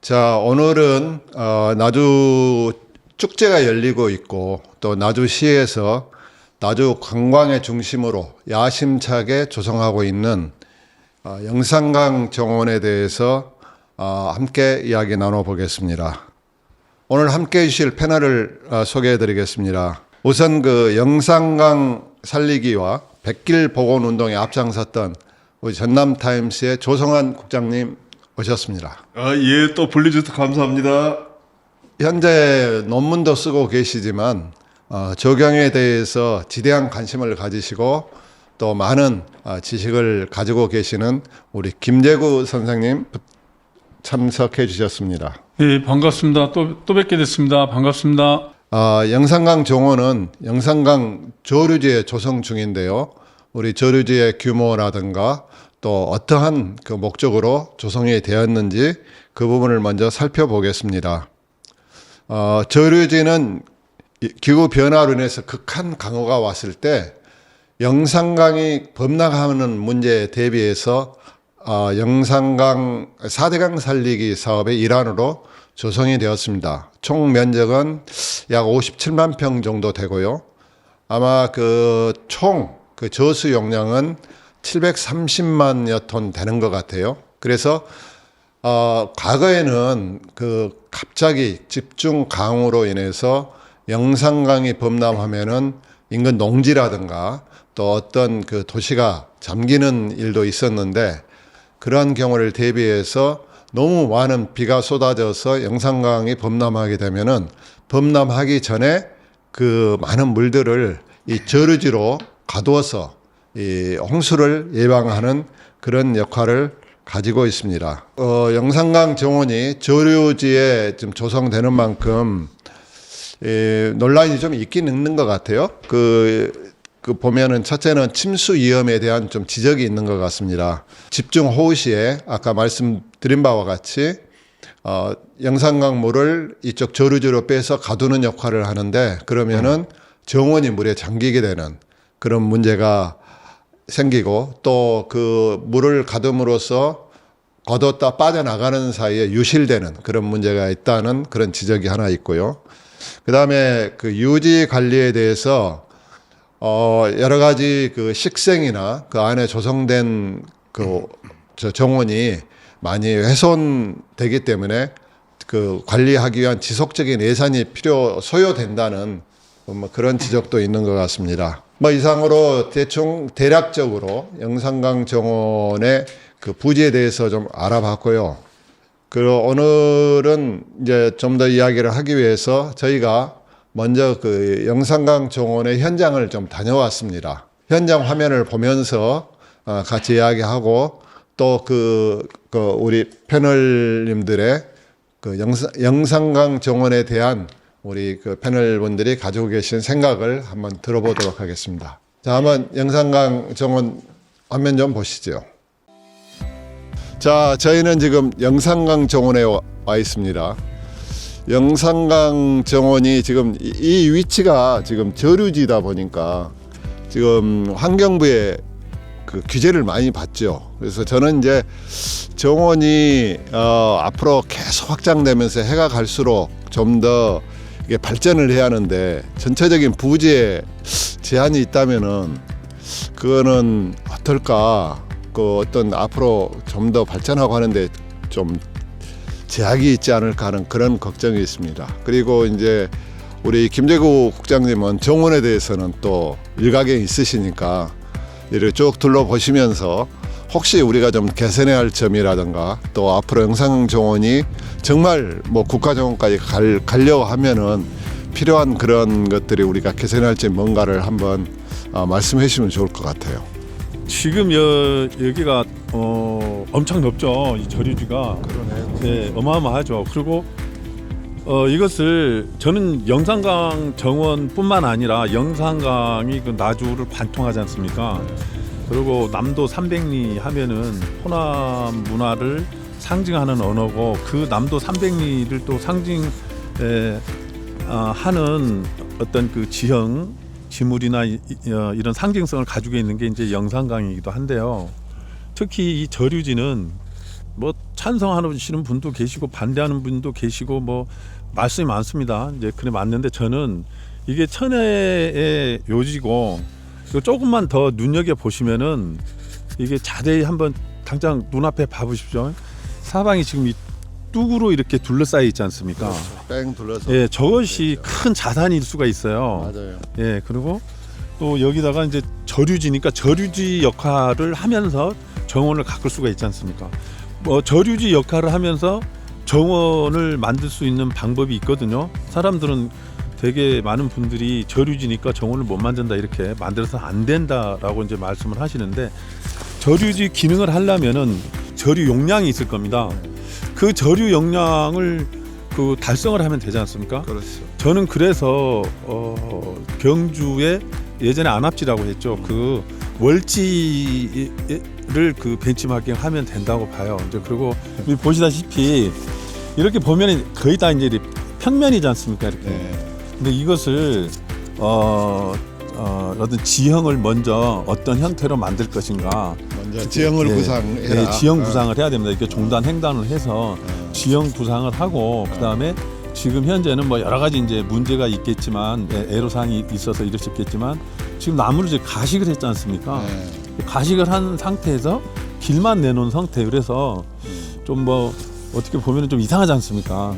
자, 오늘은 나주 축제가 열리고 있고 또 나주시에서 나주 관광의 중심으로 야심차게 조성하고 있는 영산강 정원에 대해서 함께 이야기 나눠보겠습니다. 오늘 함께 해주실 패널을 소개해 드리겠습니다. 우선 그 영산강 살리기와 백길 복원 운동에 앞장섰던 우리 전남타임스의 조성환 국장님 오셨습니다. 예, 또 불러주셔서 감사합니다. 현재 논문도 쓰고 계시지만 조경에 대해서 지대한 관심을 가지시고 또 많은 지식을 가지고 계시는 우리 김재구 선생님 참석해 주셨습니다. 네, 반갑습니다. 또 뵙게 됐습니다. 반갑습니다. 영산강 정원은 영산강 저류지에 조성 중인데요. 우리 저류지의 규모라든가 또 어떠한 그 목적으로 조성이 되었는지 그 부분을 먼저 살펴보겠습니다. 저류지는 기후 변화로 인해서 극한 강우가 왔을 때 영산강이 범람하는 문제에 대비해서 영산강 4대강 살리기 사업의 일환으로 조성이 되었습니다. 총 면적은 약 57만 평 정도 되고요. 아마 총 저수 용량은 730만여 톤 되는 것 같아요. 그래서 과거에는 갑자기 집중 강우로 인해서 영산강이 범람하면은 인근 농지라든가 또 어떤 도시가 잠기는 일도 있었는데 그러한 경우를 대비해서 너무 많은 비가 쏟아져서 영산강이 범람하게 되면은 범람하기 전에 많은 물들을 이 저류지로 가두어서 이 홍수를 예방하는 그런 역할을 가지고 있습니다. 영산강 정원이 저류지에 지금 조성되는 만큼 논란이 좀 있긴 있는 것 같아요. 보면은 첫째는 침수 위험에 대한 좀 지적이 있는 것 같습니다. 집중 호우 시에 아까 말씀드린 바와 같이 영산강 물을 이쪽 저류지로 빼서 가두는 역할을 하는데 그러면은 정원이 물에 잠기게 되는 그런 문제가 생기고 또 물을 가둠으로써 걷었다 빠져나가는 사이에 유실되는 그런 문제가 있다는 그런 지적이 하나 있고요. 그 다음에 유지 관리에 대해서 여러 가지 식생이나 안에 조성된 정원이 많이 훼손되기 때문에 관리하기 위한 지속적인 예산이 소요된다는 그런 지적도 있는 것 같습니다. 이상으로 대략적으로 영산강 정원의 부지에 대해서 좀 알아봤고요. 오늘은 이제 좀 더 이야기를 하기 위해서 저희가 먼저 영산강 정원의 현장을 좀 다녀왔습니다. 현장 화면을 보면서 같이 이야기하고 또 우리 패널님들의 영산강 정원에 대한 우리 패널분들이 가지고 계신 생각을 한번 들어보도록 하겠습니다. 자, 한번 영산강 정원 화면 좀 보시죠. 자, 저희는 지금 영산강 정원에 와 있습니다. 영산강 정원이 지금 이 위치가 지금 저류지다 보니까 지금 환경부의 규제를 많이 받죠. 그래서 저는 이제 정원이 앞으로 계속 확장되면서 해가 갈수록 좀 더 이게 발전을 해야 하는데 전체적인 부지에 제한이 있다면은 그거는 어떨까? 어떤 앞으로 좀 더 발전하고 하는데 좀 제약이 있지 않을까 하는 그런 걱정이 있습니다. 그리고 이제 우리 김재구 국장님은 정원에 대해서는 또 일가견이 있으시니까 이를 쭉 둘러보시면서 혹시 우리가 좀 개선해야 할 점이라든가 또 앞으로 영산강 정원이 정말 국가정원까지 가려고 하면은 필요한 그런 것들이 우리가 개선해야 할 점 뭔가를 한번 말씀해 주시면 좋을 것 같아요. 지금 여기가 엄청 넓죠. 이 저류지가. 그러네요. 네, 어마어마하죠. 그리고 이것을 저는 영산강 정원뿐만 아니라 영산강이 나주를 관통하지 않습니까? 그리고 남도 300리 하면은 호남 문화를 상징하는 언어고 그 남도 300리를 또 상징하는 어떤 지형 지물이나 이런 상징성을 가지고 있는 게 이제 영산강이기도 한데요. 특히 이 저류지는 뭐 찬성하시는 분도 계시고 반대하는 분도 계시고 뭐 말씀이 많습니다. 이제 그래 맞는데 저는 이게 천혜의 묘지고 이거 조금만 더 눈여겨 보시면은 이게 자세히 한번 당장 눈앞에 봐보십시오. 사방이 지금 이 뚝으로 이렇게 둘러싸여 있지 않습니까? 뺑 둘러서. 예, 저것이 큰 자산일 수가 있어요. 맞아요. 예, 그리고 또 여기다가 이제 저류지니까 저류지 역할을 하면서 정원을 가꿀 수가 있지 않습니까? 뭐 저류지 역할을 하면서 정원을 만들 수 있는 방법이 있거든요. 사람들은 되게 많은 분들이 저류지니까 정원을 못 만든다 이렇게 만들어서 안 된다라고 이제 말씀을 하시는데 저류지 기능을 하려면은 저류 용량이 있을 겁니다. 그 저류 용량을 그 달성을 하면 되지 않습니까? 그렇죠. 저는 그래서 경주에 예전에 안압지라고 했죠. 그 월지를 그 벤치마킹 하면 된다고 봐요. 이제 그리고 보시다시피 이렇게 보면 거의 다 이제 평면이지 않습니까? 이렇게. 네. 근데 이것을 어떤 지형을 먼저 어떤 형태로 만들 것인가. 먼저 지형을 예, 구상해라. 예, 지형 구상을 해야 됩니다. 이렇게 종단 횡단을 해서 지형 구상을 하고 그다음에 지금 현재는 뭐 여러 가지 이제 문제가 있겠지만 애로사항이 있어서 이럴 수 있겠지만 지금 나무를 이제 가식을 했지 않습니까? 네. 가식을 한 상태에서 길만 내놓은 상태 그래서 좀 뭐 어떻게 보면 좀 이상하지 않습니까?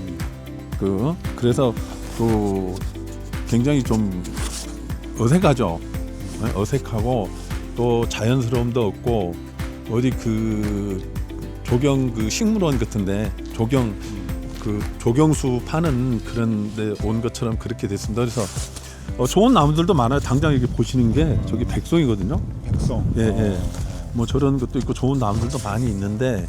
그래서 또 굉장히 좀 어색하죠. 네, 어색하고 또 자연스러움도 없고 어디 그 조경 그 식물원 같은데 조경수 파는 그런데 온 것처럼 그렇게 됐습니다. 그래서 좋은 나무들도 많아요. 당장 이렇게 보시는 게 저기 백송이거든요. 백성. 예. 뭐 저런 것도 있고 좋은 나무들도 많이 있는데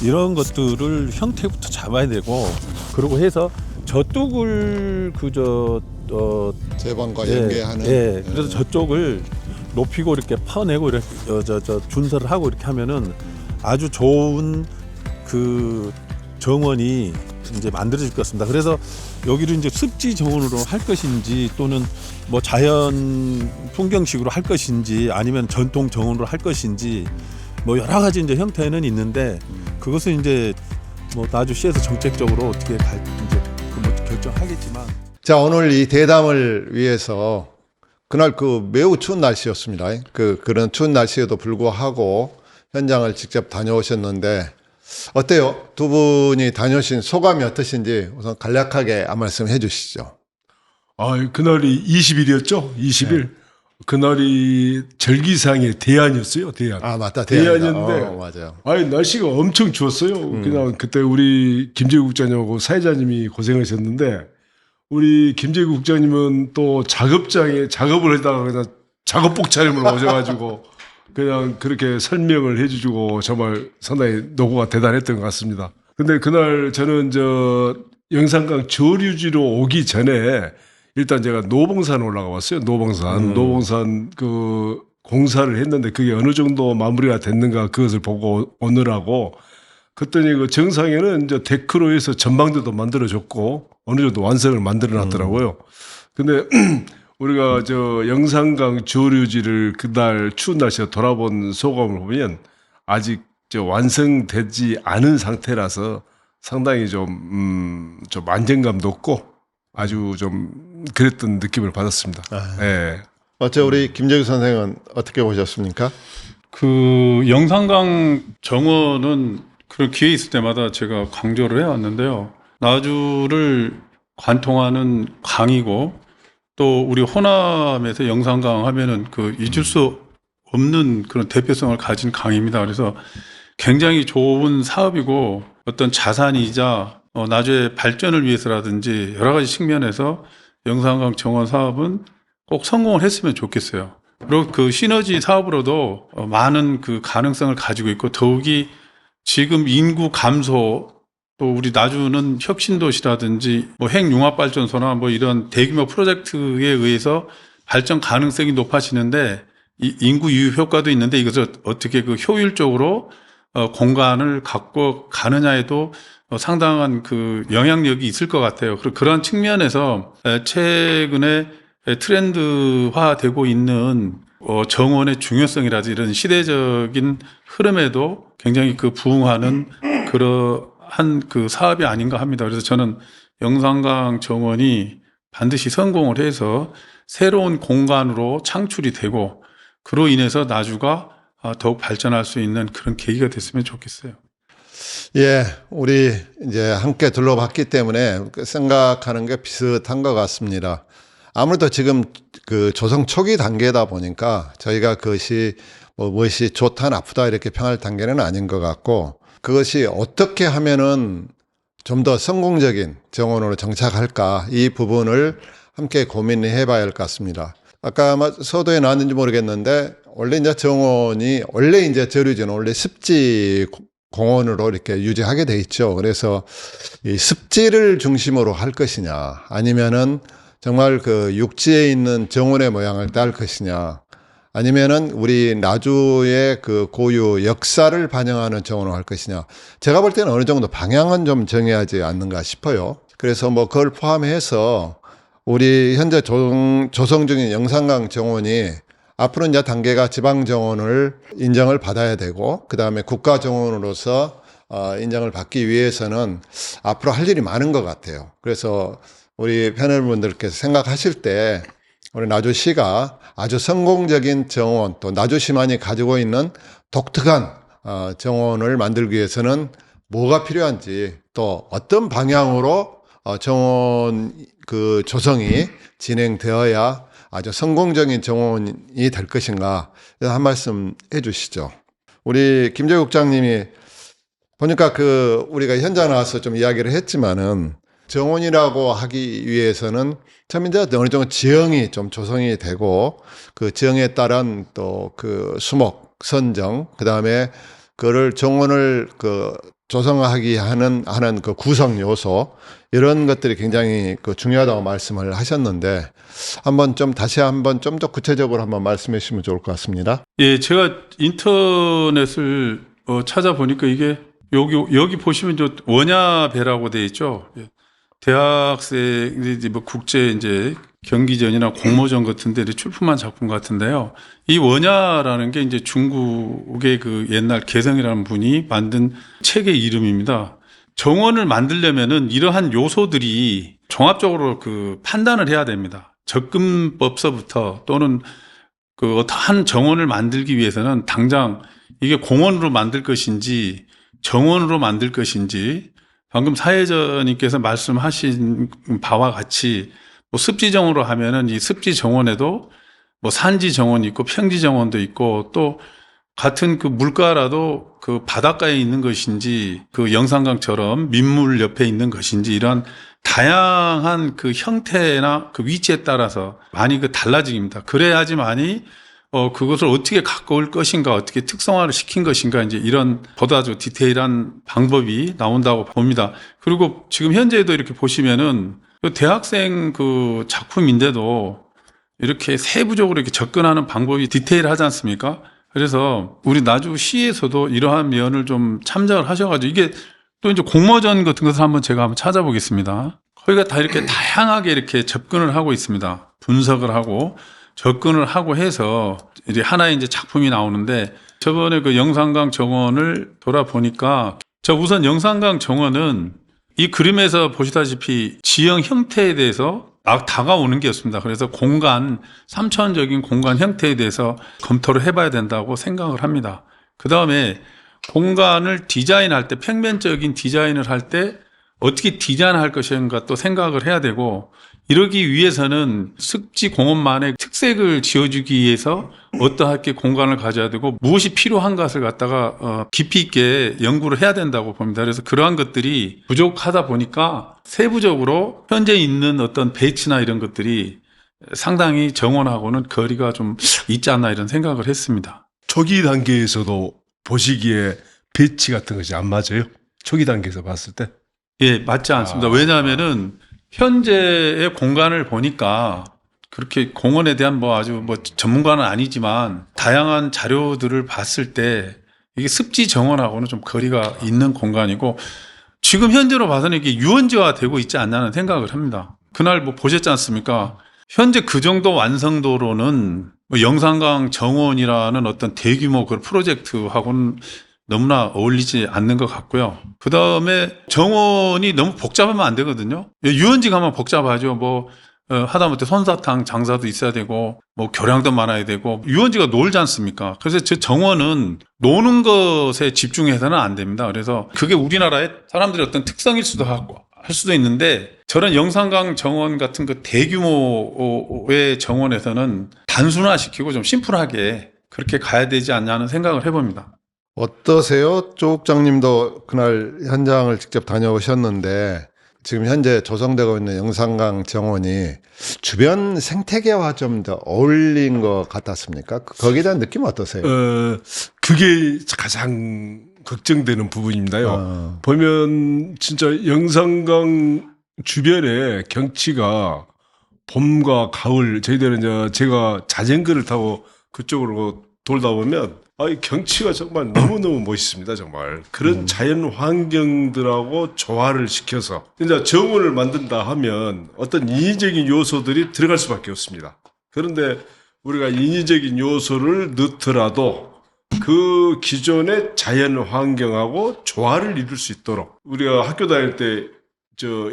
이런 것들을 형태부터 잡아야 되고 그러고 해서 저 뚝을 제방과 연계하는. 예. 그래서 저쪽을 높이고 이렇게 퍼내고 이렇게 준설을 하고 이렇게 하면은 아주 좋은 그 정원이 이제 만들어질 것 같습니다. 그래서 여기를 이제 습지 정원으로 할 것인지 또는 뭐 자연 풍경식으로 할 것인지 아니면 전통 정원으로 할 것인지 뭐 여러 가지 이제 형태는 있는데 그것은 이제 뭐 나주시에서 정책적으로 어떻게 이제 뭐 결정하겠지만. 자, 오늘 이 대담을 위해서 그날 그 매우 추운 날씨였습니다. 그런 추운 날씨에도 불구하고 현장을 직접 다녀오셨는데 어때요? 두 분이 다녀오신 소감이 어떠신지 우선 간략하게 한 말씀 해주시죠. 그날이 20일이었죠? 20일. 네. 그날이 절기상의 대안이었어요. 대안. 아, 맞다. 대안이었는데. 맞아요. 날씨가 엄청 추웠어요. 그냥 그때 우리 김재국 국장님하고 사회자님이 고생하셨는데 우리 김재국 국장님은 또 작업장에 작업을 하다가 그냥 작업복 차림으로 오셔가지고 그냥 그렇게 설명을 해주시고 정말 상당히 노고가 대단했던 것 같습니다. 근데 그날 저는 영산강 저류지로 오기 전에 일단 제가 노봉산 올라가 봤어요. 노봉산 그 공사를 했는데 그게 어느 정도 마무리가 됐는가 그것을 보고 오느라고 그랬더니 그 정상에는 이제 데크로 해서 전망대도 만들어졌고 어느 정도 완성을 만들어 놨더라고요. 근데 우리가 영산강 저류지를 그날 추운 날씨에 돌아본 소감을 보면 아직 완성되지 않은 상태라서 상당히 좀 안정감도 없고 아주 좀 그랬던 느낌을 받았습니다. 예. 어째 우리 김재규 선생은 어떻게 보셨습니까? 그 영산강 정원은 그런 기회 있을 때마다 제가 강조를 해왔는데요. 나주를 관통하는 강이고 또 우리 호남에서 영산강 하면은 그 잊을 수 없는 그런 대표성을 가진 강입니다. 그래서 굉장히 좋은 사업이고 어떤 자산이자 나주의 발전을 위해서라든지 여러 가지 측면에서 영산강 정원 사업은 꼭 성공을 했으면 좋겠어요. 그리고 그 시너지 사업으로도 많은 그 가능성을 가지고 있고 더욱이 지금 인구 감소 또 우리 나주는 혁신도시라든지 뭐 핵융합발전소나 뭐 이런 대규모 프로젝트에 의해서 발전 가능성이 높아지는데 이 인구 유입 효과도 있는데 이것을 어떻게 그 효율적으로 공간을 갖고 가느냐에도 상당한 그 영향력이 있을 것 같아요. 그런 측면에서 최근에 트렌드화되고 있는 정원의 중요성이라든지 이런 시대적인 흐름에도 굉장히 그 부응하는 그러한 그 사업이 아닌가 합니다. 그래서 저는 영산강 정원이 반드시 성공을 해서 새로운 공간으로 창출이 되고 그로 인해서 나주가 더욱 발전할 수 있는 그런 계기가 됐으면 좋겠어요. 예, 우리 이제 함께 둘러봤기 때문에 생각하는 게 비슷한 것 같습니다. 아무래도 지금 그 조성 초기 단계다 보니까 저희가 그것이 무엇이 좋다 나쁘다 이렇게 평할 단계는 아닌 것 같고, 그것이 어떻게 하면은 좀 더 성공적인 정원으로 정착할까, 이 부분을 함께 고민해 봐야 할 것 같습니다. 아까 아마 서도에 나왔는지 모르겠는데, 원래 이제 정원이, 원래 이제 저류지는 원래 습지 공원으로 이렇게 유지하게 돼 있죠. 그래서 이 습지를 중심으로 할 것이냐, 아니면은 정말 그 육지에 있는 정원의 모양을 따를 것이냐, 아니면은 우리 나주의 그 고유 역사를 반영하는 정원을 할 것이냐. 제가 볼 때는 어느 정도 방향은 좀 정해야지 않는가 싶어요. 그래서 뭐 그걸 포함해서 우리 현재 조성 중인 영산강 정원이 앞으로 이제 단계가 지방 정원을 인정을 받아야 되고, 그 다음에 국가 정원으로서 인정을 받기 위해서는 앞으로 할 일이 많은 것 같아요. 그래서 우리 패널분들께서 생각하실 때 우리 나주시가 아주 성공적인 정원, 또 나주시만이 가지고 있는 독특한 정원을 만들기 위해서는 뭐가 필요한지, 또 어떤 방향으로 정원 그 조성이 진행되어야 아주 성공적인 정원이 될 것인가, 한 말씀 해주시죠. 우리 김재우 국장님이 보니까 그 우리가 현장 나와서 좀 이야기를 했지만은, 정원이라고 하기 위해서는 참 이제 어느 정도 지형이 좀 조성이 되고, 그 지형에 따른 또 그 수목 선정, 그 다음에 그를 정원을 그 조성하기 하는 그 구성 요소, 이런 것들이 굉장히 그 중요하다고 말씀을 하셨는데, 한번 좀 다시 한번 좀 더 구체적으로 한번 말씀해 주시면 좋을 것 같습니다. 예, 제가 인터넷을 찾아보니까 이게 여기 보시면 저 원야배라고 돼 있죠. 예. 대학생 뭐 국제 이제 경기전이나 공모전 같은데 출품한 작품 같은데요. 이 원야라는 게 이제 중국의 그 옛날 개성이라는 분이 만든 책의 이름입니다. 정원을 만들려면은 이러한 요소들이 종합적으로 그 판단을 해야 됩니다. 접근법서부터, 또는 그 어떠한 정원을 만들기 위해서는 당장 이게 공원으로 만들 것인지 정원으로 만들 것인지, 방금 사회자님께서 말씀하신 바와 같이 뭐 습지 정원으로 하면은 이 습지 정원에도 뭐 산지 정원이 있고 평지 정원도 있고, 또 같은 그 물가라도 그 바닷가에 있는 것인지 그 영산강처럼 민물 옆에 있는 것인지, 이런 다양한 그 형태나 그 위치에 따라서 많이 그 달라집니다. 그래야지만이 그것을 어떻게 가꿔올 것인가, 어떻게 특성화를 시킨 것인가, 이제 이런 보다 더 디테일한 방법이 나온다고 봅니다. 그리고 지금 현재도 이렇게 보시면은 그 대학생 그 작품인데도 이렇게 세부적으로 이렇게 접근하는 방법이 디테일하지 않습니까? 그래서 우리 나주시에서도 이러한 면을 좀 참작을 하셔가지고, 이게 또 이제 공모전 같은 것을 제가 한번 찾아보겠습니다. 거기가 다 이렇게 다양하게 이렇게 접근을 하고 있습니다. 분석을 하고 접근을 하고 해서 이제 하나의 이제 작품이 나오는데, 저번에 그 영산강 정원을 돌아보니까, 우선 영산강 정원은 이 그림에서 보시다시피 지형 형태에 대해서 다가오는 게 없습니다. 그래서 삼천적인 공간 형태에 대해서 검토를 해봐야 된다고 생각을 합니다. 그 다음에 공간을 디자인할 때, 평면적인 디자인을 할 때 어떻게 디자인할 것인가 또 생각을 해야 되고, 이러기 위해서는 습지 공원만의 특색을 지어주기 위해서 어떠하게 공간을 가져야 되고, 무엇이 필요한 것을 갖다가 깊이 있게 연구를 해야 된다고 봅니다. 그래서 그러한 것들이 부족하다 보니까 세부적으로 현재 있는 어떤 배치나 이런 것들이 상당히 정원하고는 거리가 좀 있지 않나, 이런 생각을 했습니다. 초기 단계에서도 보시기에 배치 같은 것이 안 맞아요? 초기 단계에서 봤을 때? 예, 맞지 않습니다. 왜냐하면은 현재의 공간을 보니까 그렇게 공원에 대한 아주 전문가는 아니지만 다양한 자료들을 봤을 때 이게 습지 정원하고는 좀 거리가 있는 공간이고, 지금 현재로 봐서는 이게 유원지화 되고 있지 않나는 생각을 합니다. 그날 보셨지 않습니까? 현재 그 정도 완성도로는 영산강 정원이라는 어떤 대규모 그 프로젝트하고는 너무나 어울리지 않는 것 같고요. 그 다음에 정원이 너무 복잡하면 안 되거든요. 유원지 가면 복잡하죠. 뭐 하다못해 솜사탕 장사도 있어야 되고 뭐 교량도 많아야 되고 유원지가 놀지 않습니까? 그래서 저 정원은 노는 것에 집중해서는 안 됩니다. 그래서 그게 우리나라의 사람들의 어떤 특성일 수도 하고 할 수도 있는데 저런 영산강 정원 같은 그 대규모의 정원에서는 단순화시키고 좀 심플하게 그렇게 가야 되지 않냐는 생각을 해봅니다. 어떠세요? 조 국장님도 그날 현장을 직접 다녀오셨는데 지금 현재 조성되고 있는 영산강 정원이 주변 생태계와 좀 더 어울린 것 같았습니까? 거기에 대한 느낌 어떠세요? 그게 가장 걱정되는 부분입니다요. 보면 진짜 영산강 주변의 경치가 봄과 가을, 저희들은 이제 제가 자전거를 타고 그쪽으로 돌다 보면 이 경치가 정말 너무너무 멋있습니다. 정말 그런 자연 환경들하고 조화를 시켜서 이제 정원을 만든다 하면 어떤 인위적인 요소들이 들어갈 수밖에 없습니다. 그런데 우리가 인위적인 요소를 넣더라도 그 기존의 자연 환경하고 조화를 이룰 수 있도록 우리가 학교 다닐 때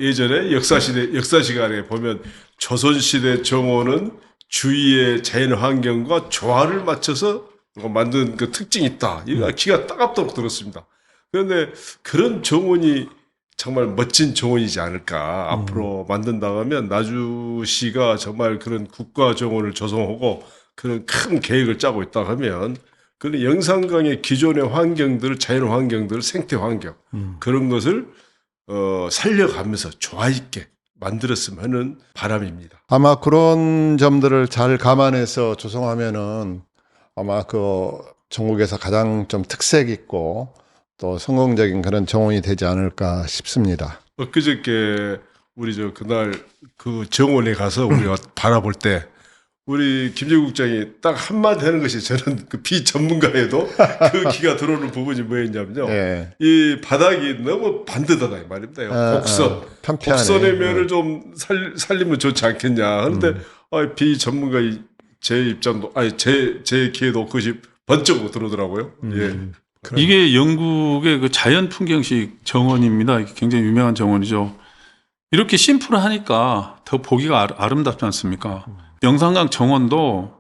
예전에 역사 시간에 보면 조선시대 정원은 주위의 자연 환경과 조화를 맞춰서 만든 그 특징이 있다. 이거 기가 따갑도록 들었습니다. 그런데 그런 정원이 정말 멋진 정원이지 않을까. 앞으로 만든다 하면 나주시가 정말 그런 국가 정원을 조성하고 그런 큰 계획을 짜고 있다 하면 그런 영산강의 기존의 환경들, 자연 환경들, 생태 환경 그런 것을 살려가면서 조화 있게 만들었으면 하는 바람입니다. 아마 그런 점들을 잘 감안해서 조성하면은 아마 그 전국에서 가장 좀 특색 있고 또 성공적인 그런 정원이 되지 않을까 싶습니다. 엊그저께 우리 그날 그 정원에 가서 우리가 바라볼 때 우리 김재국 국장이 딱 한마디 하는 것이 저는 그 비전문가에도 그 기가 들어오는 부분이 뭐였냐면요. 네. 이 바닥이 너무 반듯하다 이 말입니다. 편피하네. 곡선의 면을 좀 살리면 좋지 않겠냐. 그런데 비전문가 제 입장도 제 귀에도 그것이 번쩍 들어오더라고요. 예. 이게 영국의 그 자연 풍경식 정원입니다. 이게 굉장히 유명한 정원이죠. 이렇게 심플하니까 더 보기가 아름답지 않습니까? 영산강 정원도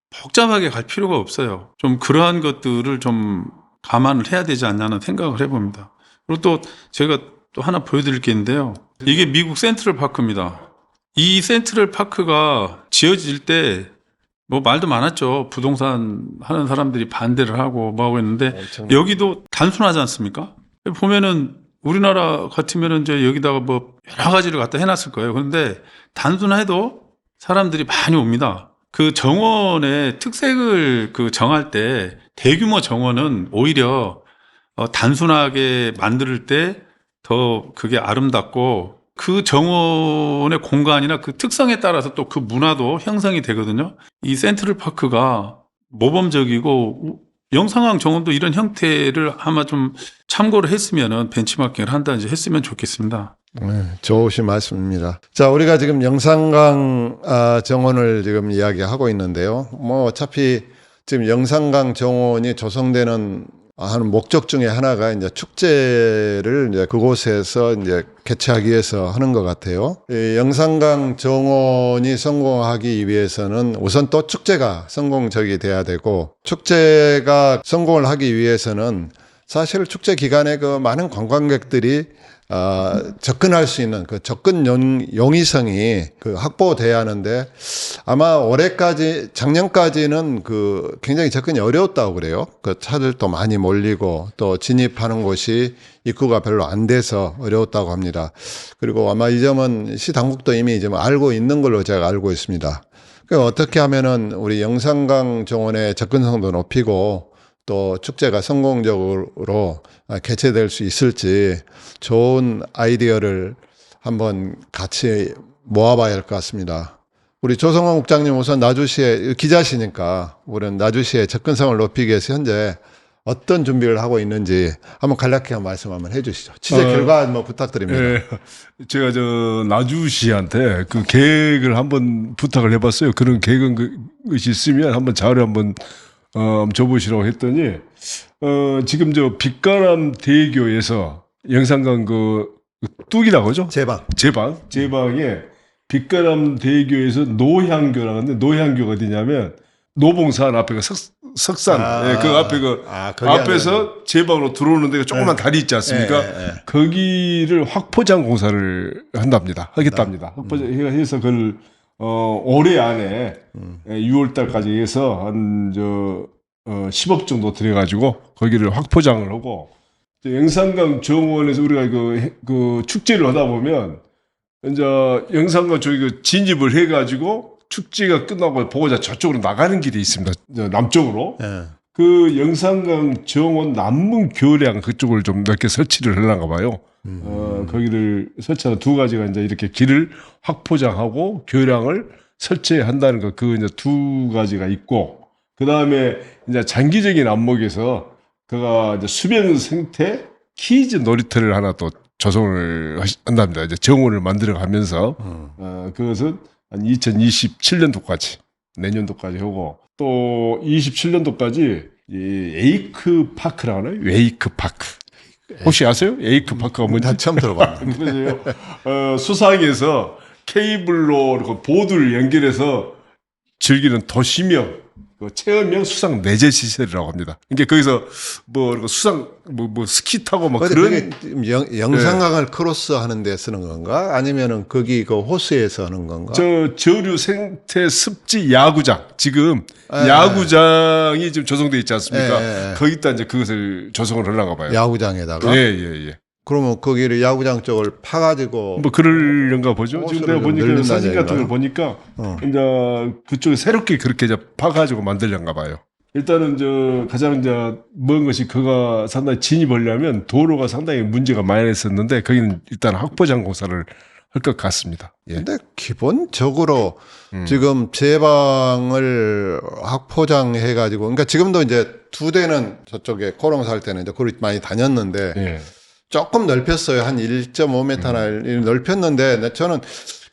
복잡하게 갈 필요가 없어요. 좀 그러한 것들을 좀 감안을 해야 되지 않냐는 생각을 해봅니다. 그리고 또 제가 또 하나 보여드릴 게 있는데요. 이게 미국 센트럴 파크입니다. 이 센트럴 파크가 지어질 때 뭐 말도 많았죠. 부동산 하는 사람들이 반대를 하고 뭐 하고 있는데 여기도 단순하지 않습니까? 보면은 우리나라 같으면은 이제 여기다가 뭐 여러 가지를 갖다 해놨을 거예요. 그런데 단순해도 사람들이 많이 옵니다. 그 정원의 특색을 정할 때 대규모 정원은 오히려 단순하게 만들 때 더 그게 아름답고 그 정원의 공간이나 그 특성에 따라서 또 그 문화도 형성이 되거든요. 이 센트럴 파크가 모범적이고 영산강 정원도 이런 형태를 아마 좀 참고를 했으면은 벤치마킹을 한다든지 했으면 좋겠습니다. 네, 좋으신 말씀입니다. 자, 우리가 지금 영산강 정원을 지금 이야기하고 있는데요. 뭐 어차피 지금 영산강 정원이 조성되는 하는 목적 중에 하나가 이제 축제를 이제 그곳에서 이제 개최하기 위해서 하는 것 같아요. 이 영산강 정원이 성공하기 위해서는 우선 또 축제가 성공적이 돼야 되고 축제가 성공을 하기 위해서는 사실 축제 기간에 그 많은 관광객들이 접근할 수 있는 그 접근 용이성이 확보돼야 하는데 아마 작년까지는 굉장히 접근이 어려웠다고 그래요. 그 차들도 많이 몰리고 또 진입하는 곳이 입구가 별로 안 돼서 어려웠다고 합니다. 그리고 아마 이 점은 시 당국도 이미 좀 알고 있는 걸로 제가 알고 있습니다. 그러니까 어떻게 하면은 우리 영산강 정원의 접근성도 높이고 또 축제가 성공적으로 개최될 수 있을지 좋은 아이디어를 한번 같이 모아봐야 할 것 같습니다. 우리 조성원 국장님 우선 나주시의 기자시니까 우리는 나주시의 접근성을 높이기 위해서 현재 어떤 준비를 하고 있는지 한번 간략하게 말씀 한번 해주시죠. 취재 결과 뭐 부탁드립니다. 네. 제가 나주시한테 그 계획을 한번 부탁을 해봤어요. 그런 계획은 것이 있으면 한번 자료 한번 줘보시라고 했더니 지금 저 빛가람 대교에서 영산강 그 뚝이라고 하죠? 제방에 빛가람 대교에서 노향교라고 하는데 노향교가 어디냐면 노봉산 앞에 그 석산 그 앞에 그 앞에서 제방으로 들어오는 데가 조그만 다리 있지 않습니까? 거기를 확포장 공사를 하겠답니다. 확포장 해서 그걸 올해 안에 6월 달까지 해서 한 10억 정도 들여가지고 거기를 확포장을 하고 영산강 정원에서 우리가 그 축제를 하다 보면 이제 영산강 저기 그 진입을 해가지고 축제가 끝나고 보고자 저쪽으로 나가는 길이 있습니다. 남쪽으로. 그 영산강 정원 남문 교량 그쪽을 좀 넓게 설치를 하려나 봐요. 거기를 설치하는 두 가지가 이제 이렇게 길을 확포장하고 교량을 설치한다는 거, 그 이제 두 가지가 있고, 그 다음에 이제 장기적인 안목에서 그가 이제 수변 생태 키즈 놀이터를 하나 또 조성을 한답니다. 이제 정원을 만들어 가면서, 그것은 한 2027년도까지, 내년도까지 하고, 또 27년도까지 이 에이크 파크라고 하나요? 웨이크 파크. 혹시 아세요? 에이크 파크가 뭔지? 난 처음 들어봤는데. 그래서요. 수상에서 케이블로 이렇게 보드를 연결해서 즐기는 도시명, 체험형 수상 내재 시설이라고 합니다. 이게 거기서 뭐 이렇게 수상 뭐 스키 타고 막 그런 영산강을 크로스하는 데 쓰는 건가? 아니면은 거기 그 호수에서 하는 건가? 저 저류 생태 습지 야구장 지금 야구장이 지금 조성돼 있지 않습니까? 거기다 이제 그것을 조성을 하려고 봐요. 야구장에다가. 예. 그러면 거기를 야구장 쪽을 파가지고 뭐 그러려는가 보죠. 지금 내가 보니까 사진 같은 걸 보니까 이제 그쪽에 새롭게 그렇게 이제 파가지고 만들려는가 봐요. 일단은 가장 이제 먼 것이 그가 상당히 진입하려면 도로가 상당히 문제가 많이 있었는데 거기는 일단 확포장 공사를 할 것 같습니다. 예. 근데 기본적으로 지금 제방을 확포장해 가지고, 그러니까 지금도 이제 두 대는 저쪽에 코롱 살 때는 이제 거기 많이 다녔는데. 예. 조금 넓혔어요. 한 1.5m나 넓혔는데, 저는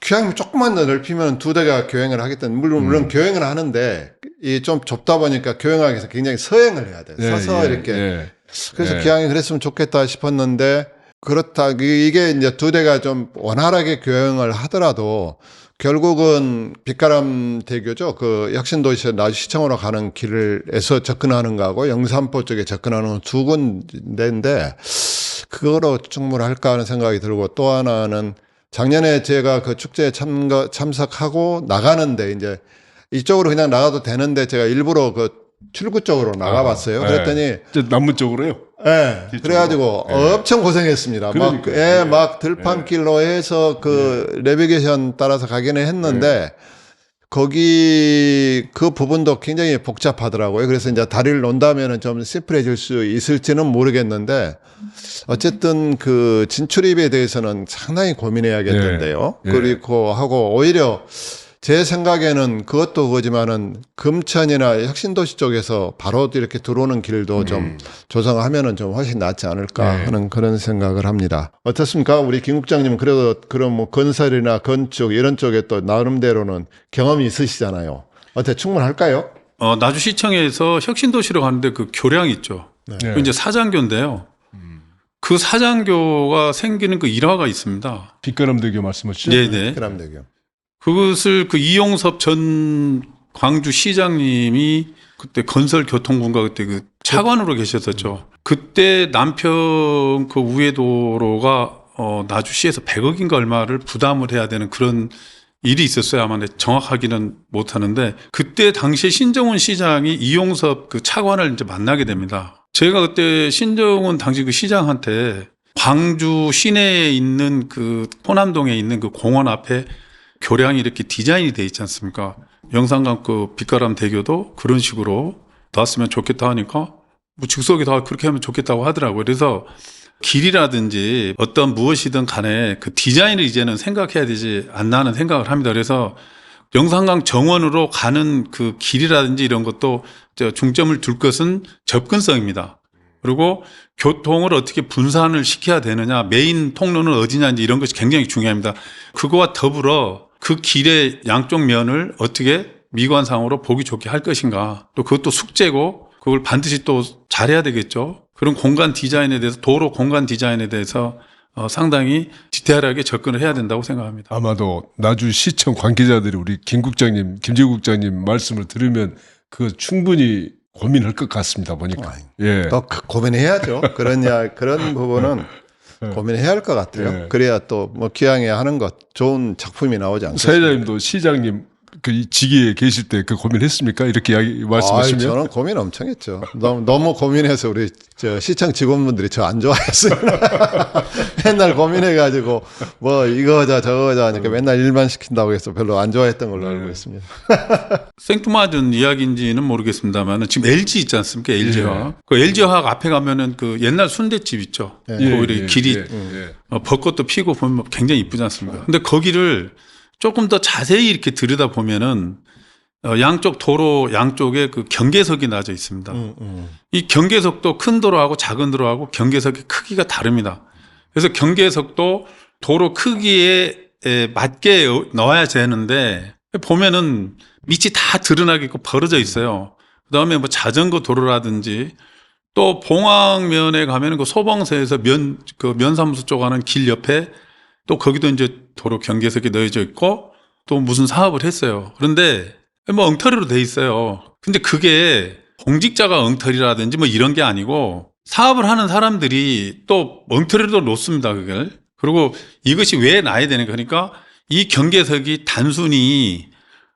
교양이 조금만 더 넓히면 두 대가 교행을 하겠다는, 물론 교행을 하는데, 이 좀 좁다 보니까 교행하기 위해서 굉장히 서행을 해야 돼요. 서서 이렇게. 그래서 기왕이 그랬으면 좋겠다 싶었는데, 그렇다. 이게 이제 두 대가 좀 원활하게 교행을 하더라도, 결국은 빛가람 대교죠. 그 혁신도시에서 나주시청으로 가는 길에서 접근하는 거하고 영산포 쪽에 접근하는 건 두 군데인데, 그거로 충분할까 하는 생각이 들고, 또 하나는 작년에 제가 그 축제에 참석하고 나가는데 이제 이쪽으로 그냥 나가도 되는데 제가 일부러 그 출구 쪽으로 나가봤어요. 그랬더니 남문 쪽으로요. 네. 그래가지고 엄청 고생했습니다. 막 들판길로 해서 그 내비게이션 따라서 가기는 했는데 거기 그 부분도 굉장히 복잡하더라고요. 그래서 이제 다리를 논다면은 좀 심플해질 수 있을지는 모르겠는데 어쨌든 그 진출입에 대해서는 상당히 고민해야겠는데요. 그리고 하고 오히려 제 생각에는 그것도 그거지만은 금천이나 혁신도시 쪽에서 바로 이렇게 들어오는 길도 좀 조성하면은 좀 훨씬 낫지 않을까 하는 그런 생각을 합니다. 어떻습니까? 우리 김 국장님은 그래도 그런 뭐 건설이나 건축 이런 쪽에 또 나름대로는 경험이 있으시잖아요. 어때 충분할까요? 나주시청에서 혁신도시로 가는데 그 교량이 있죠. 그 이제 사장교인데요. 그 사장교가 생기는 그 일화가 있습니다. 빛가람대교 말씀하시죠? 네네. 빛가람대교. 그것을 그 이용섭 전 광주시장님이 그때 건설교통부인가 그때 그 차관으로 계셨었죠. 그때 남편 그 우회도로가 나주시에서 100억인가 얼마를 부담을 해야 되는 그런 일이 있었어요. 아마 정확하기는 못하는데 그때 당시에 신정훈 시장이 이용섭 그 차관을 이제 만나게 됩니다. 제가 그때 신정훈 당시 그 시장한테 광주 시내에 있는 그 호남동에 있는 그 공원 앞에 교량이 이렇게 디자인이 돼 있지 않습니까? 영산강 그 빛가람 대교도 그런 식으로 나왔으면 좋겠다 하니까 뭐 즉석에 다 그렇게 하면 좋겠다고 하더라고요. 그래서 길이라든지 어떤 무엇이든 간에 그 디자인을 이제는 생각해야 되지 않나 하는 생각을 합니다. 그래서 영산강 정원으로 가는 그 길이라든지 이런 것도 중점을 둘 것은 접근성입니다. 그리고 교통을 어떻게 분산을 시켜야 되느냐, 메인 통로는 어디냐, 이런 것이 굉장히 중요합니다. 그거와 더불어 그 길의 양쪽 면을 어떻게 미관상으로 보기 좋게 할 것인가. 또 그것도 숙제고 그걸 반드시 또 잘해야 되겠죠. 그런 공간 디자인에 대해서 도로 공간 디자인에 대해서 상당히 디테일하게 접근을 해야 된다고 생각합니다. 아마도 나주시청 관계자들이 우리 김 국장님, 김재국 국장님 말씀을 들으면 그 충분히 고민할 것 같습니다. 보니까. 예. 또 고민해야죠. 그런 부분은 고민해야 할 것 같아요. 예. 그래야 또 뭐 기왕에 하는 것 좋은 작품이 나오지 않겠습니까? 사회자님도 시장님 그 직위에 계실 때 그 고민했습니까? 이렇게 말씀하시면. 저는 고민 엄청 했죠. 너무 고민해서 우리 시청 직원분들이 저 안 좋아했어요. 맨날 고민해가지고 뭐 이거자 저거자 하니까 맨날 일만 시킨다고 해서 별로 안 좋아했던 걸로 알고 있습니다. 생뚱맞은 이야기인지는 모르겠습니다만 지금 LG 있지 않습니까? LG화학. 그 LG화학 앞에 가면은 그 옛날 순대집 있죠. 예. 거기 길이 예. 벚꽃도 피고 보면 굉장히 이쁘지 않습니까? 근데 거기를 조금 더 자세히 이렇게 들여다 보면은 양쪽 도로 양쪽에 그 경계석이 나져 있습니다. 이 경계석도 큰 도로하고 작은 도로하고 경계석의 크기가 다릅니다. 그래서 경계석도 도로 크기에 맞게 넣어야 되는데 보면은 밑이 다 드러나게끔 벌어져 있어요. 그다음에 뭐 자전거 도로라든지 또 봉황면에 가면은 그 소방서에서 면사무소 쪽 가는 길 옆에 또 거기도 이제 도로 경계석이 넣어져 있고 또 무슨 사업을 했어요. 그런데 뭐 엉터리로 돼 있어요. 근데 그게 공직자가 엉터리라든지 뭐 이런 게 아니고 사업을 하는 사람들이 또 엉터리로 놓습니다. 그걸. 그리고 이것이 왜 나야 되는 거니까 이 경계석이 단순히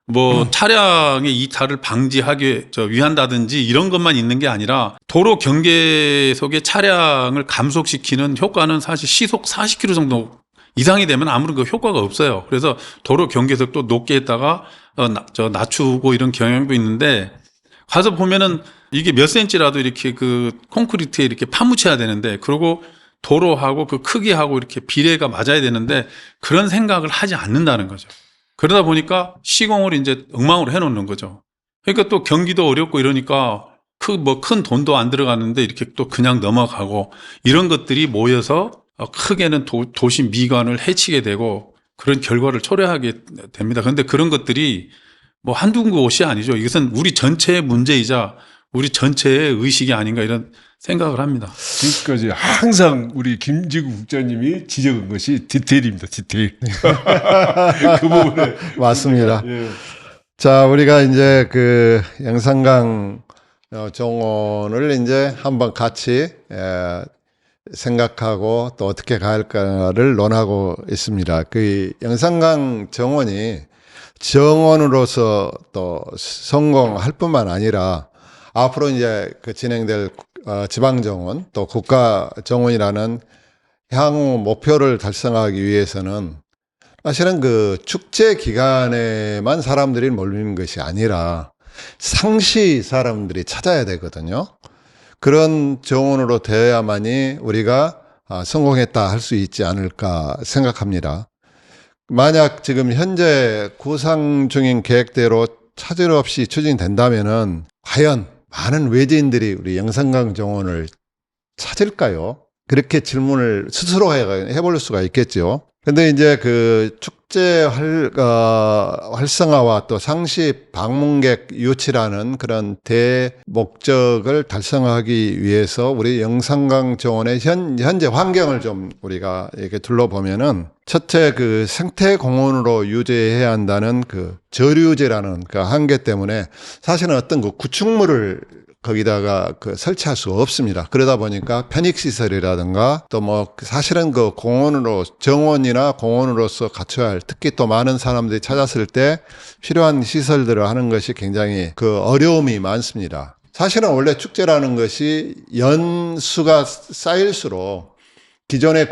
뭐 차량의 이탈을 방지하기 위한다든지 이런 것만 있는 게 아니라 도로 경계석의 차량을 감속시키는 효과는 사실 시속 40km 정도 이상이 되면 아무런 그 효과가 없어요. 그래서 도로 경계석도 높게 했다가 낮추고 이런 경향도 있는데 가서 보면은 이게 몇 센치라도 이렇게 그 콘크리트에 이렇게 파묻혀야 되는데 그리고 도로하고 그 크기하고 이렇게 비례가 맞아야 되는데 그런 생각을 하지 않는다는 거죠. 그러다 보니까 시공을 이제 엉망으로 해놓는 거죠. 그러니까 또 경기도 어렵고 이러니까 큰 돈도 안 들어가는데 이렇게 또 그냥 넘어가고 이런 것들이 모여서 크게는 도시 미관을 해치게 되고 그런 결과를 초래하게 됩니다. 그런데 그런 것들이 뭐 한두 곳이 아니죠. 이것은 우리 전체의 문제이자 우리 전체의 의식이 아닌가 이런 생각을 합니다. 지금까지 항상 우리 김재국 국장님이 지적한 것이 디테일입니다. 디테일. 그 부분에. 맞습니다. 예. 자, 우리가 이제 그 영산강 정원을 이제 한번 같이 생각하고 또 어떻게 갈까를 논하고 있습니다. 그 영산강 정원이 정원으로서 또 성공할 뿐만 아니라 앞으로 이제 그 진행될 지방정원 또 국가정원이라는 향후 목표를 달성하기 위해서는 사실은 그 축제 기간에만 사람들이 몰리는 것이 아니라 상시 사람들이 찾아야 되거든요. 그런 정원으로 되어야만이 우리가 성공했다 할 수 있지 않을까 생각합니다. 만약 지금 현재 구상 중인 계획대로 차질 없이 추진된다면은 과연 많은 외지인들이 우리 영산강 정원을 찾을까요? 그렇게 질문을 스스로 해볼 수가 있겠죠. 근데 이제 그 축제 활성화와 또 상시 방문객 유치라는 그런 대목적을 달성하기 위해서 우리 영산강 정원의 현재 환경을 좀 우리가 이렇게 둘러보면은 첫째 그 생태 공원으로 유지해야 한다는 그 저류지라는 그 한계 때문에 사실은 어떤 그 구축물을 거기다가 그 설치할 수가 없습니다. 그러다 보니까 편익시설이라든가 또 뭐 사실은 그 공원으로 정원이나 공원으로서 갖춰야 할 특히 또 많은 사람들이 찾았을 때 필요한 시설들을 하는 것이 굉장히 그 어려움이 많습니다. 사실은 원래 축제라는 것이 연수가 쌓일수록 기존에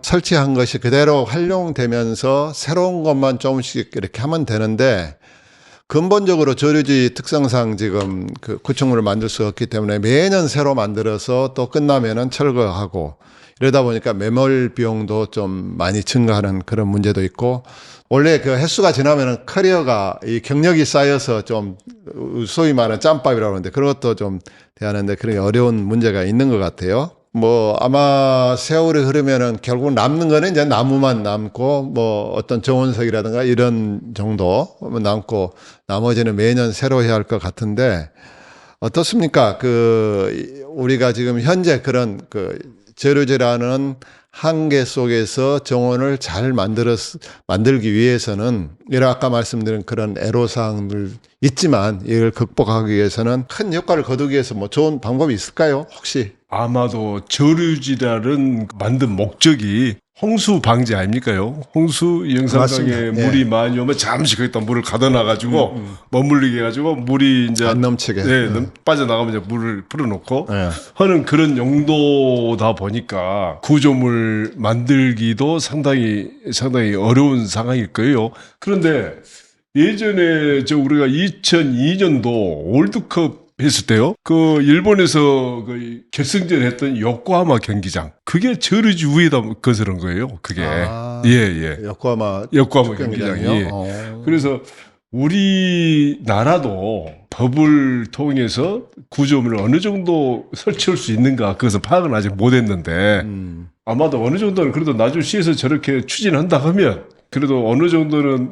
설치한 것이 그대로 활용되면서 새로운 것만 조금씩 이렇게 하면 되는데 근본적으로 저류지 특성상 지금 그 구축물을 만들 수 없기 때문에 매년 새로 만들어서 또 끝나면은 철거하고 이러다 보니까 매몰 비용도 좀 많이 증가하는 그런 문제도 있고 원래 그 횟수가 지나면은 커리어가 이 경력이 쌓여서 좀 소위 말하는 짬밥이라고 하는데 그런 것도 좀 대하는데 그런 어려운 문제가 있는 것 같아요. 뭐 아마 세월이 흐르면은 결국 남는 거는 이제 나무만 남고 뭐 어떤 정원석이라든가 이런 정도 남고 나머지는 매년 새로 해야 할 것 같은데 어떻습니까? 그 우리가 지금 현재 그런 그 저류지라는 한계 속에서 정원을 잘 만들기 위해서는 이런 아까 말씀드린 그런 애로사항들 있지만 이걸 극복하기 위해서는 큰 효과를 거두기 위해서 뭐 좋은 방법이 있을까요? 혹시? 아마도 저류지라는 만든 목적이 홍수 방지 아닙니까요? 홍수 영산강에 맞습니다. 예. 물이 많이 오면 잠시 거기다 물을 가둬놔가지고 머물리게 해가지고 물이 이제 안 넘치게. 빠져나가면 이제 물을 풀어놓고 예. 하는 그런 용도다 보니까 구조물 만들기도 상당히 어려운 상황일 거예요. 그런데 예전에 우리가 2002년도 월드컵 했을 때요. 그 일본에서 그 결승전 했던 요코하마 경기장. 그게 저류지 위에다 건설한 거예요. 그게. 예. 요코하마 경기장이. 예. 그래서 우리나라도 법을 통해서 구조물을 어느 정도 설치할 수 있는가 그것은 파악은 아직 못했는데 아마도 어느 정도는 그래도 나주시에서 저렇게 추진한다 하면 그래도 어느 정도는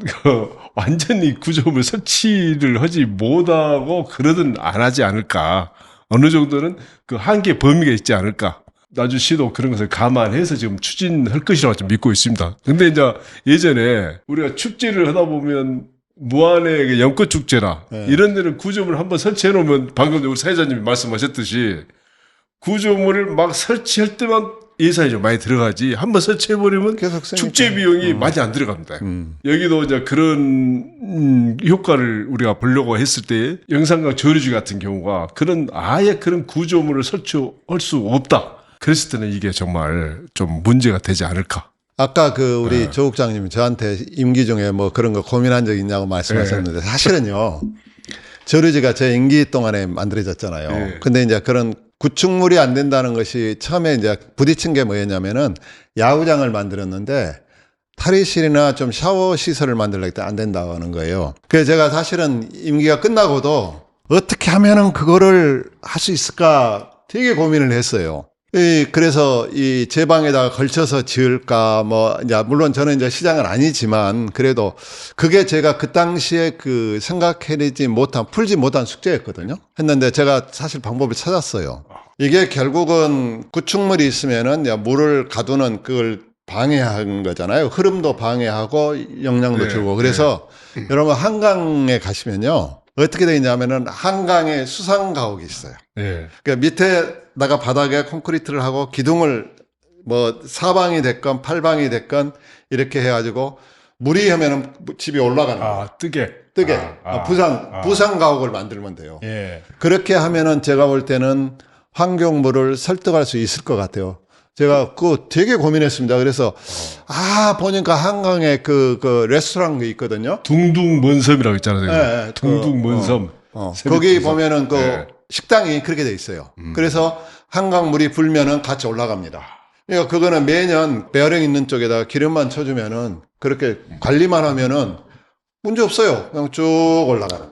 완전히 구조물 설치를 하지 못하고 그러든 안 하지 않을까. 어느 정도는 그 한계 범위가 있지 않을까. 나주시도 그런 것을 감안해서 지금 추진할 것이라고 좀 믿고 있습니다. 근데 이제 예전에 우리가 축제를 하다 보면 무안의 그 연꽃축제나 이런 데는 구조물을 한번 설치해 놓으면 방금 우리 사회자님이 말씀하셨듯이 구조물을 막 설치할 때만 예산이 좀 많이 들어가지 한번 설치해버리면 계속 쓰니까. 축제 비용이 많이 안 들어갑니다. 여기도 이제 그런 효과를 우리가 보려고 했을 때 영산강 저류지 같은 경우가 아예 그런 구조물을 설치할 수 없다. 그랬을 때는 이게 정말 좀 문제가 되지 않을까. 아까 그 우리 조 국장님이 저한테 임기 중에 뭐 그런 거 고민한 적 있냐고 말씀하셨는데 사실은요. 저류지가 제 임기 동안에 만들어졌잖아요. 근데 이제 그런 구축물이 안 된다는 것이 처음에 이제 부딪힌 게 뭐였냐면은 야구장을 만들었는데 탈의실이나 좀 샤워 시설을 만들려고 했더니 안 된다는 거예요. 그래서 제가 사실은 임기가 끝나고도 어떻게 하면은 그거를 할 수 있을까 되게 고민을 했어요. 그래서 이 제 방에다가 걸쳐서 지을까 뭐 이제 물론 저는 이제 시장은 아니지만 그래도 그게 제가 그 당시에 그 생각해내지 못한 풀지 못한 숙제였거든요. 했는데 제가 사실 방법을 찾았어요. 이게 결국은 구축물이 있으면은 물을 가두는 그걸 방해하는 거잖아요. 흐름도 방해하고 영향도 주고. 그래서 여러분 한강에 가시면요. 어떻게 되어 있냐면은 한강에 수상 가옥이 있어요. 그러니까 밑에다가 바닥에 콘크리트를 하고 기둥을 뭐 사방이 됐건 팔방이 됐건 이렇게 해가지고 물이 하면은 집이 올라가는 거예요. 뜨게. 부상 가옥을 만들면 돼요. 그렇게 하면은 제가 볼 때는 환경부를 설득할 수 있을 것 같아요. 제가 그거 되게 고민했습니다. 그래서 보니까 한강에 그 레스토랑이 있거든요. 둥둥먼섬이라고 있잖아요. 네, 둥둥먼섬. 거기 보면은 그 식당이 그렇게 돼 있어요. 그래서 한강물이 불면은 같이 올라갑니다. 그러니까 그거는 매년 배어령 있는 쪽에다가 기름만 쳐주면은 그렇게 관리만 하면은 문제 없어요. 그냥 쭉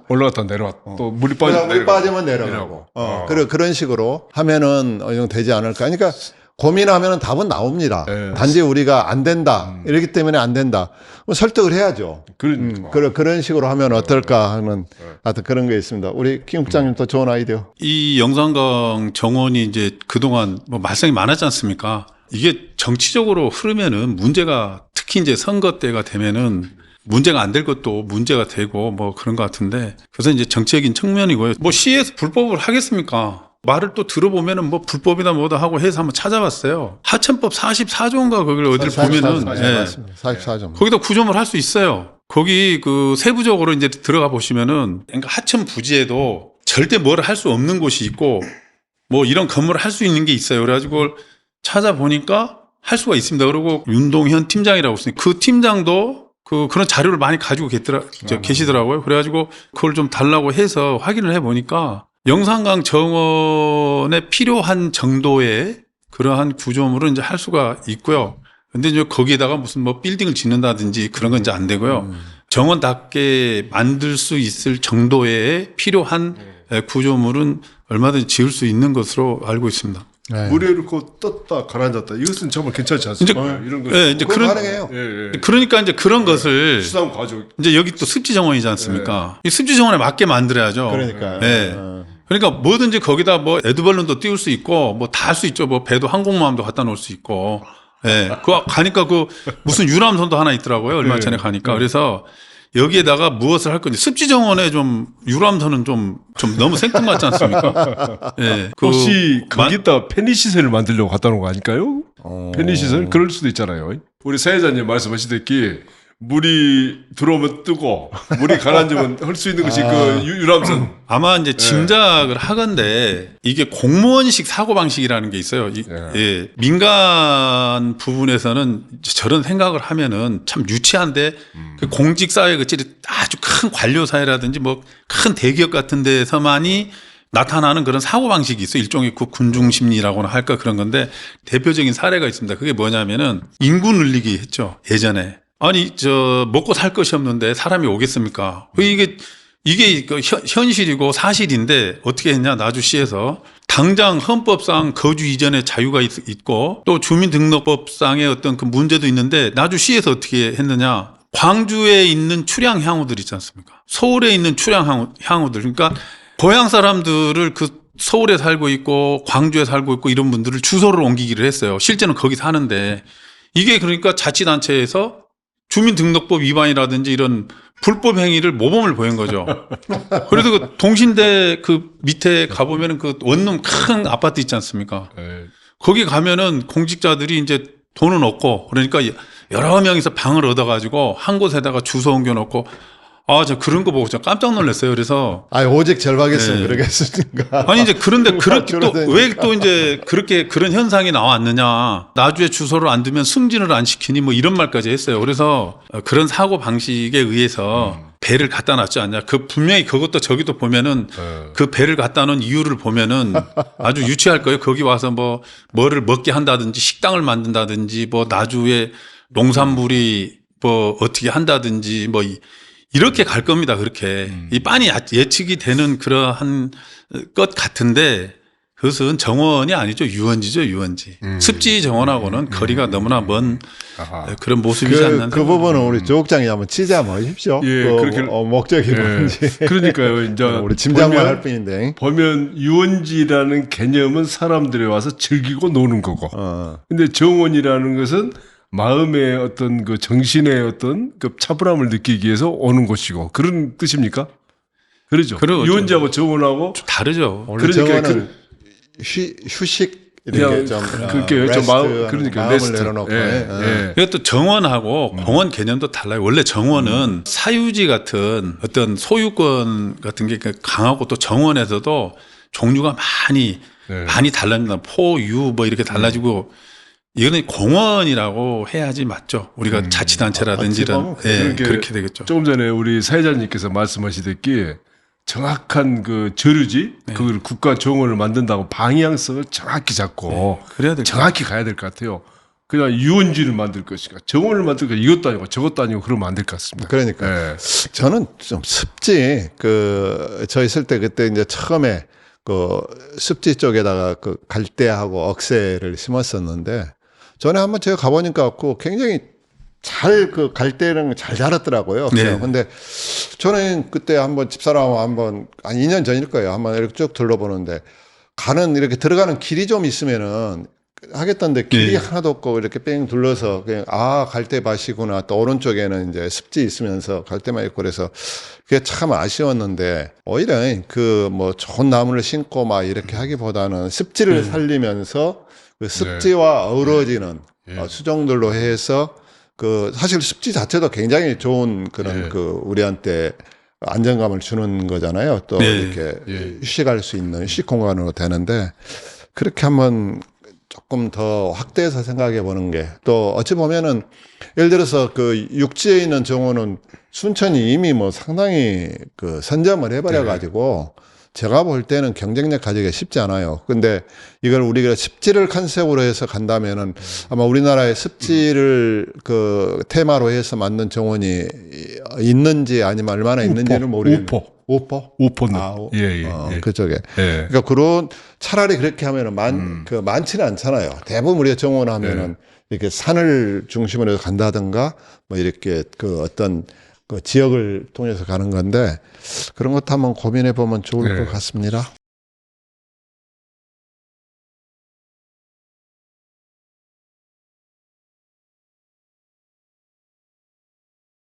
올라갔다 내려왔다. 또 물이 빠지면 내려가고. 그런 식으로 하면은 어느 정도 되지 않을까. 그러니까 고민하면 답은 나옵니다. 단지 우리가 안 된다. 이렇기 때문에 안 된다. 설득을 해야죠. 그런 식으로 하면 어떨까 하는 하여튼 그런 게 있습니다. 우리 김 국장님 또 좋은 아이디어. 이 영산강 정원이 이제 그동안 뭐 말썽이 많았지 않습니까? 이게 정치적으로 흐르면은 문제가 특히 이제 선거 때가 되면은 문제가 안 될 것도 문제가 되고 뭐 그런 것 같은데 그래서 이제 정치적인 측면이고요. 뭐 시에서 불법을 하겠습니까? 말을 또 들어보면은 뭐 불법이다 뭐다 하고 해서 한번 찾아봤어요. 하천법 44조인가 거기를 어디를 보면은 44조. 거기다 구조물 할 수 있어요. 거기 그 세부적으로 이제 들어가 보시면은 그러니까 하천 부지에도 절대 뭘 할 수 없는 곳이 있고 뭐 이런 건물을 할 수 있는 게 있어요. 그래가지고 그걸 찾아보니까 할 수가 있습니다. 그리고 윤동현 팀장이라고 있어요. 그 팀장도 그런 자료를 많이 가지고 계시더라고요. 그래가지고 그걸 좀 달라고 해서 확인을 해보니까 영산강 정원에 필요한 정도의 그러한 구조물은 이제 할 수가 있고요. 근데 이제 거기에다가 무슨 뭐 빌딩을 짓는다든지 그런 건 이제 안 되고요. 정원답게 만들 수 있을 정도의 필요한 구조물은 얼마든지 지을 수 있는 것으로 알고 있습니다. 네. 물에 넣고 떴다 가라앉았다. 이것은 정말 괜찮지 않습니까? 이런 거. 예, 이제 그건 그런 가능해요. 예, 예. 그러니까 이제 그런 것을 수상 과정. 이제 여기 또 습지 정원이지 않습니까? 이 습지 정원에 맞게 만들어야죠. 그러니까. 예. 그러니까 뭐든지 거기다 뭐 에드벌룬도 띄울 수 있고 뭐 다 할 수 있죠. 뭐 배도 항공모함도 갖다 놓을 수 있고. 예. 그 가니까 그 무슨 유람선도 하나 있더라고요. 얼마 전에 가니까. 그래서 여기에다가 무엇을 할 건지 습지 정원에 좀 유람선은 좀 너무 생뚱맞지 않습니까? 예. 그 혹시 거기다 편의 시설을 만들려고 갖다 놓은 거 아닐까요? 편의 시설 그럴 수도 있잖아요. 우리 사회자님 말씀하시듯이 물이 들어오면 뜨고 물이 가라앉으면 할 수 있는 것이 그 유람선. 아마 이제 짐작을 하건데 이게 공무원식 사고 방식이라는 게 있어요. 예. 민간 부분에서는 저런 생각을 하면은 참 유치한데 그 공직 사회 그 아주 큰 관료 사회라든지 뭐 큰 대기업 같은 데서만이 나타나는 그런 사고 방식이 있어요. 일종의 그 군중 심리라고나 할까 그런 건데 대표적인 사례가 있습니다. 그게 뭐냐면은 인구 늘리기 했죠. 예전에. 아니 먹고 살 것이 없는데 사람이 오겠습니까? 이게 그 현실이고 사실인데 어떻게 했냐 나주시에서 당장 헌법상 거주 이전의 자유가 있고 또 주민등록법상의 어떤 그 문제도 있는데 나주시에서 어떻게 했느냐 광주에 있는 출향 향후들 있지 않습니까? 서울에 있는 출향 향후들 그러니까 고향 사람들을 그 서울에 살고 있고 광주에 살고 있고 이런 분들을 주소를 옮기기를 했어요. 실제는 거기 사는데 이게 그러니까 자치단체에서 주민등록법 위반이라든지 이런 불법 행위를 모범을 보인 거죠. 그래서 그 동신대 그 밑에 가보면은 그 원룸 큰 아파트 있지 않습니까? 거기 가면은 공직자들이 이제 돈은 없고 그러니까 여러 명이서 방을 얻어가지고 한 곳에다가 주소 옮겨놓고 저 그런 거 보고 저 깜짝 놀랐어요. 그래서 오직 절박했으면 그러겠습니까? 아니 이제 그런데 그렇게 또 그러더니. 왜 또 이제 그렇게 그런 현상이 나왔느냐? 나주에 주소를 안 두면 승진을 안 시키니 뭐 이런 말까지 했어요. 그래서 그런 사고 방식에 의해서 배를 갖다 놨지 않냐? 그 분명히 그것도 저기도 보면은 그 배를 갖다 놓은 이유를 보면은 아주 유치할 거예요. 거기 와서 뭐를 먹게 한다든지 식당을 만든다든지 뭐 나주에 농산물이 뭐 어떻게 한다든지 뭐 이렇게 갈 겁니다. 그렇게 이 빤히 예측이 되는 그러한 것 같은데 그것은 정원이 아니죠. 유원지죠. 유원지. 습지 정원하고는 거리가 너무나 먼 그런 모습이지 않나. 그 부분은 우리 조국장이 한번 취재 한번 하십시오. 예, 그 목적이 뭔지. 그러니까요. 이제 우리 짐작만 할 뿐인데. 보면 유원지라는 개념은 사람들이 와서 즐기고 노는 거고. 근데 정원이라는 것은 마음의 어떤 그 정신의 어떤 그 차분함을 느끼기 위해서 오는 곳이고 그런 뜻입니까? 그러죠. 유원지하고 정원하고 원래 다르죠. 그러니까 정원은 휴식 이렇게 좀 그렇게 좀 마음 그러니까 마음을 레스트. 내려놓고. 이것도 정원하고 공원 개념도 달라요. 원래 정원은 사유지 같은 어떤 소유권 같은 게 강하고 또 정원에서도 종류가 많이 달라집니다. 포, 유 뭐 이렇게 달라지고 이거는 공원이라고 해야지 맞죠. 우리가 자치단체라든지 이런 그렇게 되겠죠. 조금 전에 우리 사회자님께서 말씀하시듯이 정확한 그 저류지 그걸 국가 정원을 만든다고 방향성을 정확히 잡고 그래야 될 정확히 가야 될 것 같아요. 그냥 유원지를 만들 것인가 정원을 만들 거 이것도 아니고 저것도 아니고 그러면 안 될 것 같습니다. 그러니까 저는 좀 습지 저 있을 때 그때 이제 처음에 그 습지 쪽에다가 그 갈대하고 억새를 심었었는데 전에 한번 제가 가보니까 굉장히 잘 그 갈대는 잘 자랐더라고요. 네. 근데 저는 그때 한번 집사람하고 한번 한 2년 전일 거예요. 한번 이렇게 쭉 둘러보는데 이렇게 들어가는 길이 좀 있으면은 하겠다는데 길이 하나도 없고 이렇게 뺑 둘러서 그냥 갈대밭이구나. 또 오른쪽에는 이제 습지 있으면서 갈대만 있고 그래서 그게 참 아쉬웠는데 오히려 그 뭐 좋은 나무를 심고 막 이렇게 하기보다는 습지를 살리면서 그 습지와 어우러지는 수종들로 해서 사실 습지 자체도 굉장히 좋은 그런 우리한테 안정감을 주는 거잖아요. 또 이렇게 휴식할 수 있는 휴식 공간으로 되는데 그렇게 한번 조금 더 확대해서 생각해 보는 게 또 어찌 보면은 예를 들어서 그 육지에 있는 정원은 순천이 이미 뭐 상당히 그 선점을 해버려 가지고 제가 볼 때는 경쟁력 가지기가 쉽지 않아요. 근데 이걸 우리가 습지를 컨셉으로 해서 간다면은 아마 우리나라에 습지를 그 테마로 해서 만든 정원이 있는지 아니면 얼마나 있는지는 모르겠는데. 오포? 오포는. 예. 그쪽에. 예. 그러니까 그런 차라리 그렇게 하면은 많지는 않잖아요. 대부분 우리가 정원하면은 이렇게 산을 중심으로 해서 간다든가 뭐 이렇게 그 어떤 그 지역을 통해서 가는 건데 그런 것도 한번 고민해 보면 좋을 것 같습니다.